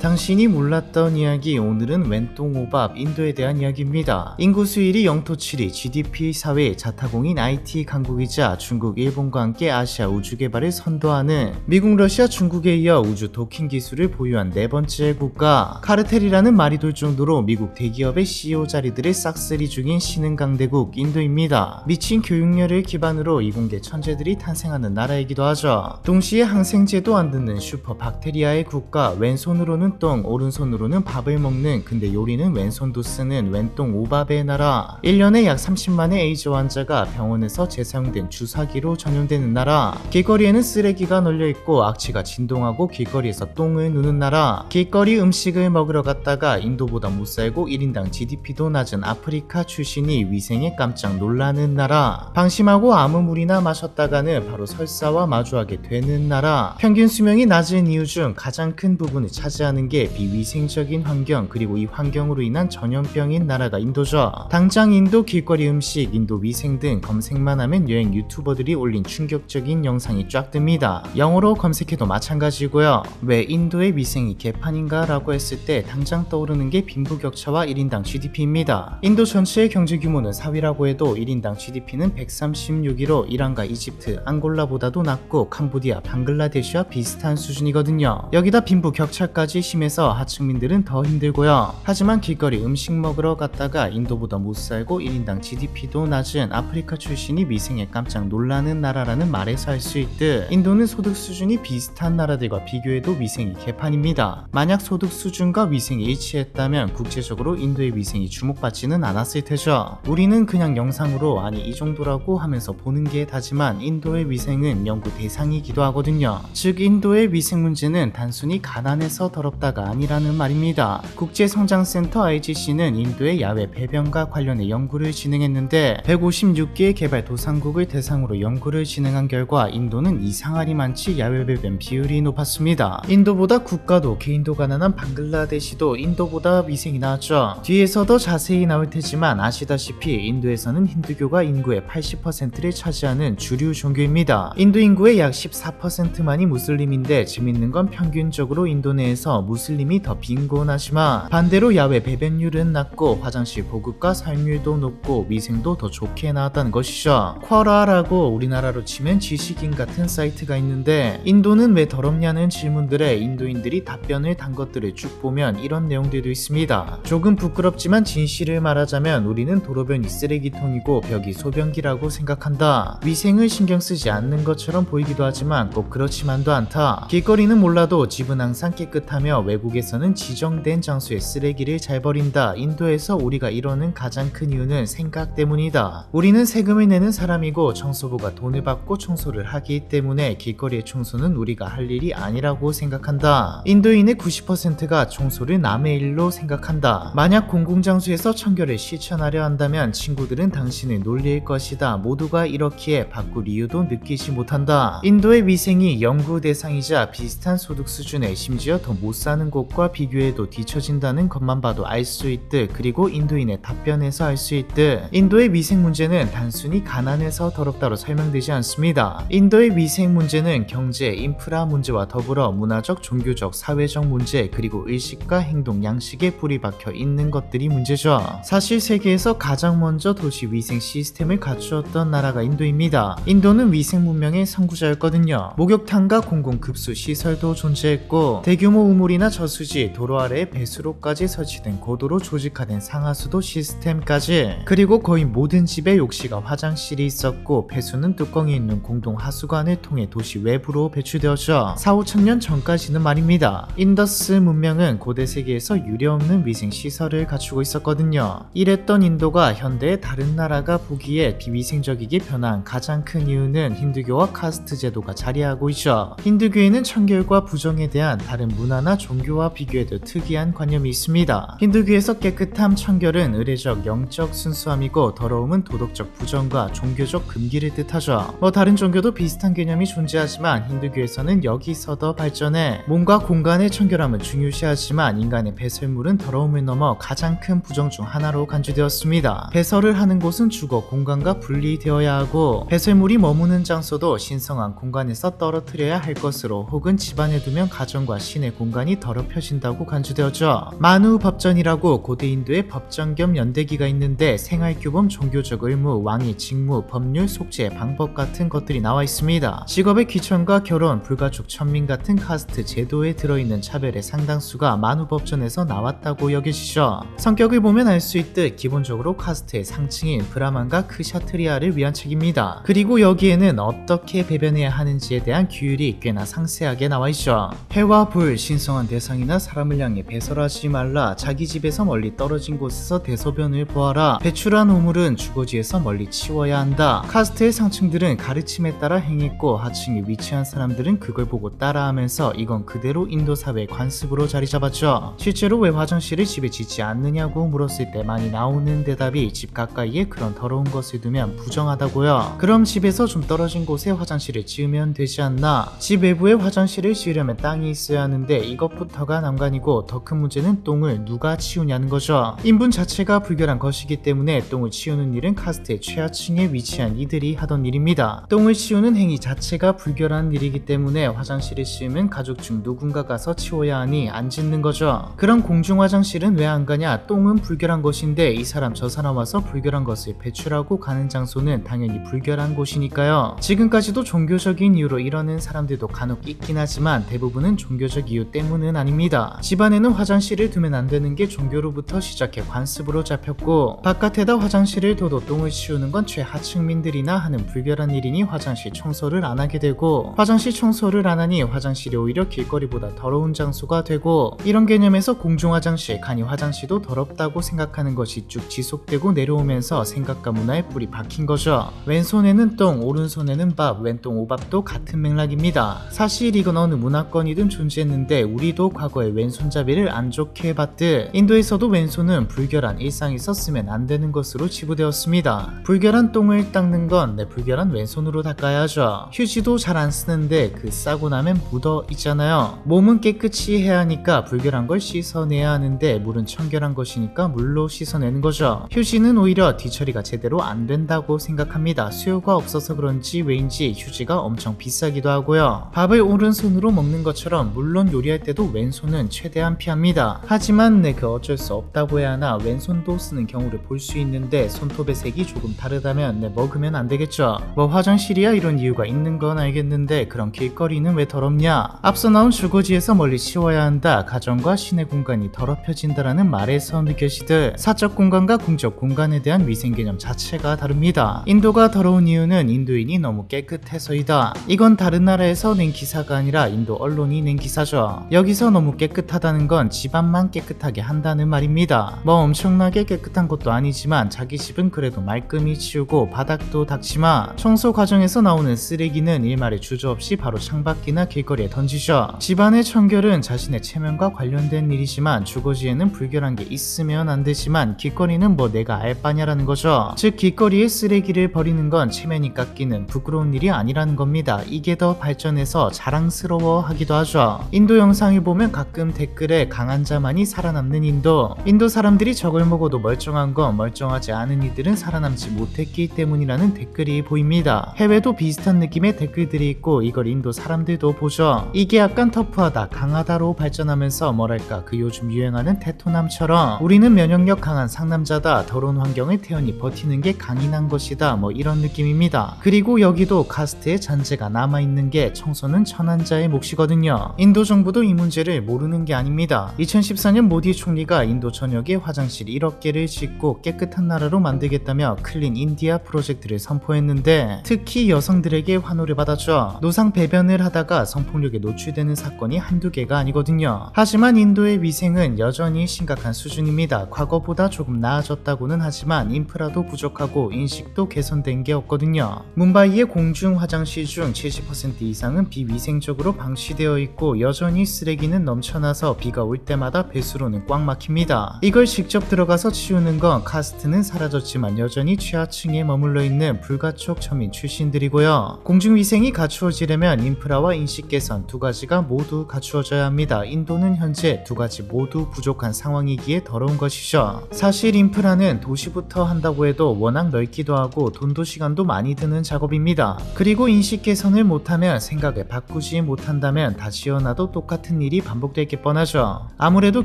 당신이 몰랐던 이야기, 오늘은 웬똥오밥 인도에 대한 이야기입니다. 인구 수일이 0토7위, GDP 4위, 자타공인 IT 강국이자 중국, 일본과 함께 아시아 우주 개발을 선도하는 미국, 러시아, 중국에 이어 우주 도킹 기술을 보유한 네 번째 국가, 카르텔이라는 말이 돌 정도로 미국 대기업의 CEO 자리들을 싹쓸이 중인 신흥 강대국 인도입니다. 미친 교육열을 기반으로 이공계 천재들이 탄생하는 나라이기도 하죠. 동시에 항생제도 안 듣는 슈퍼 박테리아의 국가, 왼손으로는 똥, 오른손으로는 밥을 먹는, 근데 요리는 왼손도 쓰는 왼똥 오밥의 나라, 1년에 약 30만의 에이즈 환자가 병원에서 재사용된 주사기로 전염되는 나라, 길거리에는 쓰레기가 널려있고 악취가 진동하고 길거리에서 똥을 누는 나라, 길거리 음식을 먹으러 갔다가 인도보다 못살고 1인당 GDP도 낮은 아프리카 출신이 위생에 깜짝 놀라는 나라, 방심하고 아무 물이나 마셨다가는 바로 설사와 마주하게 되는 나라, 평균 수명이 낮은 이유 중 가장 큰 부분을 차지하는 게 비위생적인 환경, 그리고 이 환경으로 인한 전염병인 나라가 인도죠. 당장 인도 길거리 음식, 인도 위생 등 검색만 하면 여행 유튜버들이 올린 충격적인 영상이 쫙 뜹니다. 영어로 검색해도 마찬가지고요. 왜 인도의 위생이 개판인가 라고 했을 때 당장 떠오르는 게 빈부격차와 1인당 GDP입니다. 인도 전체의 경제 규모는 4위라고 해도 1인당 GDP는 136위로 이란과 이집트, 앙골라보다도 낮고 캄보디아, 방글라데시와 비슷한 수준이거든요. 여기다 빈부격차까지 심해서 하층민들은 더 힘들고요. 하지만 길거리 음식 먹으러 갔다가 인도보다 못살고 1인당 GDP도 낮은 아프리카 출신이 위생에 깜짝 놀라는 나라라는 말에서 알 수 있듯, 인도는 소득 수준이 비슷한 나라들과 비교해도 위생이 개판입니다. 만약 소득 수준과 위생이 일치했다면 국제적으로 인도의 위생이 주목받지는 않았을 테죠. 우리는 그냥 영상으로 아니 이 정도라고 하면서 보는 게 다지만 인도의 위생은 연구 대상이기도 하거든요. 즉 인도의 위생 문제는 단순히 가난해서 더럽다가 아니라는 말입니다. 국제성장센터 IGC는 인도의 야외 배변과 관련해 연구를 진행했는데 156개의 개발도상국을 대상으로 연구를 진행한 결과 인도는 이상하리 많지 야외 배변 비율이 높았습니다. 인도보다 국가도 개인도 가난한 방글라데시도 인도보다 위생이 나았죠. 뒤에서 더 자세히 나올 테지만 아시다시피 인도에서는 힌두교가 인구의 80%를 차지하는 주류 종교입니다. 인도 인구의 약 14%만이 무슬림인데 재밌는 건 평균적으로 인도 내에서 무슬림이 더 빈곤하지만 반대로 야외 배변율은 낮고 화장실 보급과 사용률도 높고 위생도 더 좋게 나왔다는 것이죠. 쿼라라고 우리나라로 치면 지식인 같은 사이트가 있는데 인도는 왜 더럽냐는 질문들에 인도인들이 답변을 단 것들을 쭉 보면 이런 내용들도 있습니다. 조금 부끄럽지만 진실을 말하자면 우리는 도로변이 쓰레기통이고 벽이 소변기라고 생각한다. 위생을 신경 쓰지 않는 것처럼 보이기도 하지만 꼭 그렇지만도 않다. 길거리는 몰라도 집은 항상 깨끗하며 외국에서는 지정된 장소에 쓰레기를 잘 버린다. 인도에서 우리가 이러는 가장 큰 이유는 생각 때문이다. 우리는 세금을 내는 사람이고 청소부가 돈을 받고 청소를 하기 때문에 길거리의 청소는 우리가 할 일이 아니라고 생각한다. 인도인의 90%가 청소를 남의 일로 생각한다. 만약 공공장소에서 청결을 실천하려 한다면 친구들은 당신을 놀릴 것이다. 모두가 이렇기에 바꿀 이유도 느끼지 못한다. 인도의 위생이 연구 대상이자 비슷한 소득 수준에 심지어 더 못 사는 곳과 비교해도 뒤처진다는 것만 봐도 알 수 있듯, 그리고 인도인의 답변에서 알 수 있듯 인도의 위생 문제는 단순히 가난해서 더럽다로 설명되지 않습니다. 인도의 위생 문제는 경제, 인프라 문제와 더불어 문화적, 종교적, 사회적 문제, 그리고 의식과 행동, 양식에 불이 박혀 있는 것들이 문제죠. 사실 세계에서 가장 먼저 도시 위생 시스템을 갖추었던 나라가 인도입니다. 인도는 위생 문명의 선구자였거든요. 목욕탕과 공공급수 시설도 존재했고 대규모 우물이나 저수지, 도로 아래에 배수로까지 설치된 고도로 조직화된 상하수도 시스템까지, 그리고 거의 모든 집에 욕실과 화장실이 있었고 폐수는 뚜껑이 있는 공동 하수관을 통해 도시 외부로 배출되었죠. 4,5천년 전까지는 말입니다. 인더스 문명은 고대 세계에서 유례없는 위생 시설을 갖추고 있었거든요. 이랬던 인도가 현대의 다른 나라가 보기에 비위생적이게 변한 가장 큰 이유는 힌두교와 카스트 제도가 자리하고 있죠. 힌두교에는 청결과 부정에 대한 다른 문화나 종교와 비교해도 특이한 관념이 있습니다. 힌두교에서 깨끗함, 청결은 의례적 영적 순수함이고 더러움은 도덕적 부정과 종교적 금기를 뜻하죠. 다른 종교도 비슷한 개념이 존재하지만 힌두교에서는 여기서 더 발전해 몸과 공간의 청결함을 중요시하지만 인간의 배설물은 더러움을 넘어 가장 큰 부정 중 하나로 간주되었습니다. 배설을 하는 곳은 주거 공간과 분리되어야 하고 배설물이 머무는 장소도 신성한 공간에서 떨어뜨려야 할 것으로, 혹은 집안에 두면 가정과 신의 공간이 환경이 더럽혀진다고 간주되었죠. 마누법전이라고 고대 인도의 법정 겸 연대기가 있는데 생활규범, 종교적 의무, 왕위, 직무, 법률, 속죄, 방법 같은 것들이 나와 있습니다. 직업의 귀천과 결혼, 불가촉, 천민 같은 카스트 제도에 들어있는 차별의 상당수가 마누법전에서 나왔다고 여겨지죠. 성격을 보면 알 수 있듯 기본적으로 카스트의 상층인 브라만과 크샤트리아를 위한 책입니다. 그리고 여기에는 어떻게 배변해야 하는지에 대한 규율이 꽤나 상세하게 나와 있죠. 해와 불, 신성한 대상이나 사람을 향해 배설하지 말라. 자기 집에서 멀리 떨어진 곳에서 대소변을 보아라. 배출한 오물은 주거지에서 멀리 치워야 한다. 카스트의 상층들은 가르침에 따라 행했고 하층에 위치한 사람들은 그걸 보고 따라하면서 이건 그대로 인도 사회의 관습으로 자리 잡았죠. 실제로 왜 화장실을 집에 짓지 않느냐고 물었을 때 많이 나오는 대답이 집 가까이에 그런 더러운 것을 두면 부정하다고요. 그럼 집에서 좀 떨어진 곳에 화장실을 지으면 되지 않나? 집 외부에 화장실을 지으려면 땅이 있어야 하는데 이것부터가 난관이고 더 큰 문제는 똥을 누가 치우냐는 거죠. 인분 자체가 불결한 것이기 때문에 똥을 치우는 일은 카스트의 최하층에 위치한 이들이 하던 일입니다. 똥을 치우는 행위 자체가 불결한 일이기 때문에 화장실을 지으면 가족 중 누군가 가서 치워야 하니 안 짓는 거죠. 그럼 공중 화장실은 왜 안 가냐? 똥은 불결한 것인데 이 사람 저 사람 와서 불결한 것을 배출하고 가는 장소는 당연히 불결한 곳이니까요. 지금까지도 종교적인 이유로 이러는 사람들도 간혹 있긴 하지만 대부분은 종교적 이유 때문은 아닙니다. 집안에는 화장실을 두면 안 되는 게 종교로부터 시작해 관습으로 잡혔고 바깥에다 화장실을 둬도 똥을 치우는 건 최하층민들이나 하는 불결한 일이니 화장실 청소를 안 하게 되고 화장실 청소를 안 하니 화장실이 오히려 길거리보다 더러운 장소가 되고 이런 개념에서 공중 화장실, 간이 화장실도 더럽다고 생각하는 것이 쭉 지속되고 내려오면서 생각과 문화에 뿌리 박힌 거죠. 왼손에는 똥, 오른손에는 밥, 왼똥 오밥도 같은 맥락입니다. 사실 이건 어느 문화권이든 존재했는데 우리도 과거에 왼손잡이를 안 좋게 봤듯 인도에서도 왼손은 불결한 일상에서 쓰면 안 되는 것으로 치부되었습니다. 불결한 똥을 닦는 건 불결한 왼손으로 닦아야 하죠. 휴지도 잘 안 쓰는데 그 싸고 나면 묻어 있잖아요. 몸은 깨끗이 해야 하니까 불결한 걸 씻어내야 하는데 물은 청결한 것이니까 물로 씻어내는 거죠. 휴지는 오히려 뒤처리가 제대로 안 된다고 생각합니다. 수요가 없어서 그런지 왜인지 휴지가 엄청 비싸기도 하고요. 밥을 오른손으로 먹는 것처럼 물론 요리할 때도 왼손은 최대한 피합니다. 하지만 그 어쩔 수 없다고 해야 하나 왼손도 쓰는 경우를 볼 수 있는데 손톱의 색이 조금 다르다면 먹으면 안 되겠죠. 뭐 화장실이야 이런 이유가 있는 건 알겠는데 그럼 길거리는 왜 더럽냐? 앞서 나온 주거지에서 멀리 치워야 한다. 가정과 시내 공간이 더럽혀진다라는 말에서 느껴지듯 사적 공간과 공적 공간에 대한 위생 개념 자체가 다릅니다. 인도가 더러운 이유는 인도인이 너무 깨끗해서이다. 이건 다른 나라에서 낸 기사가 아니라 인도 언론이 낸 기사죠. 여기서 너무 깨끗하다는 건 집안만 깨끗하게 한다는 말입니다. 뭐 엄청나게 깨끗한 것도 아니지만 자기 집은 그래도 말끔히 치우고 바닥도 닦지마. 청소 과정에서 나오는 쓰레기는 일말의 주저없이 바로 창밖이나 길거리에 던지죠. 집안의 청결은 자신의 체면과 관련된 일이지만 주거지에는 불결한 게 있으면 안 되지만 길거리는 뭐 내가 알 바냐라는 거죠. 즉 길거리에 쓰레기를 버리는 건 체면이 깎이는 부끄러운 일이 아니라는 겁니다. 이게 더 발전해서 자랑스러워 하기도 하죠. 인도 영상을 보면 가끔 댓글에 강한 자만이 살아남는 인도 사람들이 저걸 먹어도 멀쩡한 건 멀쩡하지 않은 이들은 살아남지 못했기 때문이라는 댓글이 보입니다. 해외도 비슷한 느낌의 댓글들이 있고 이걸 인도 사람들도 보죠. 이게 약간 터프하다, 강하다로 발전하면서 뭐랄까 그 요즘 유행하는 테토남처럼 우리는 면역력 강한 상남자다, 더러운 환경을 태연히 버티는 게 강인한 것이다, 뭐 이런 느낌입니다. 그리고 여기도 카스트의 잔재가 남아있는 게 청소는 천한자의 몫이거든요. 인도 정부도 이 문제를 모르는 게 아닙니다. 2014년 모디 총리가 인도 전역에 화장실 1억 개를 짓고 깨끗한 나라로 만들겠다며 클린 인디아 프로젝트를 선포했는데 특히 여성들에게 환호를 받았죠. 노상 배변을 하다가 성폭력에 노출되는 사건이 한두 개가 아니거든요. 하지만 인도의 위생은 여전히 심각한 수준입니다. 과거보다 조금 나아졌다고는 하지만 인프라도 부족하고 인식도 개선된 게 없거든요. 뭄바이의 공중 화장실 중 70% 이상은 비위생적으로 방치되어 있고 여전히 쓰레기는 넘쳐나서 비가 올 때마다 배수로는 꽉 막힙니다. 이걸 직접 들어가서 치우는 건 카스트는 사라졌지만 여전히 최하층에 머물러 있는 불가촉 천민 출신들이고요. 공중위생이 갖추어지려면 인프라와 인식 개선 두 가지가 모두 갖추어져야 합니다. 인도는 현재 두 가지 모두 부족한 상황이기에 더러운 것이죠. 사실 인프라는 도시부터 한다고 해도 워낙 넓기도 하고 돈도 시간도 많이 드는 작업입니다. 그리고 인식 개선을 못하면 생각을 바꾸지 못한다면 다 지어놔도 똑같은 같은 일이 반복될 게 뻔하죠. 아무래도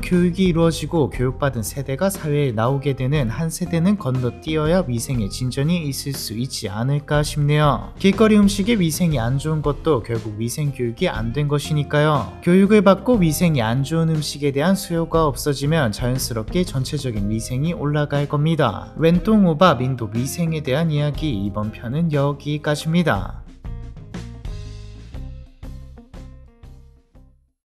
교육이 이루어지고 교육받은 세대가 사회에 나오게 되는 한 세대는 건너뛰어야 위생에 진전이 있을 수 있지 않을까 싶네요. 길거리 음식의 위생이 안 좋은 것도 결국 위생 교육이 안 된 것이니까요. 교육을 받고 위생이 안 좋은 음식에 대한 수요가 없어지면 자연스럽게 전체적인 위생이 올라갈 겁니다. 웬똥오밥 인도 위생에 대한 이야기, 이번 편은 여기까지입니다.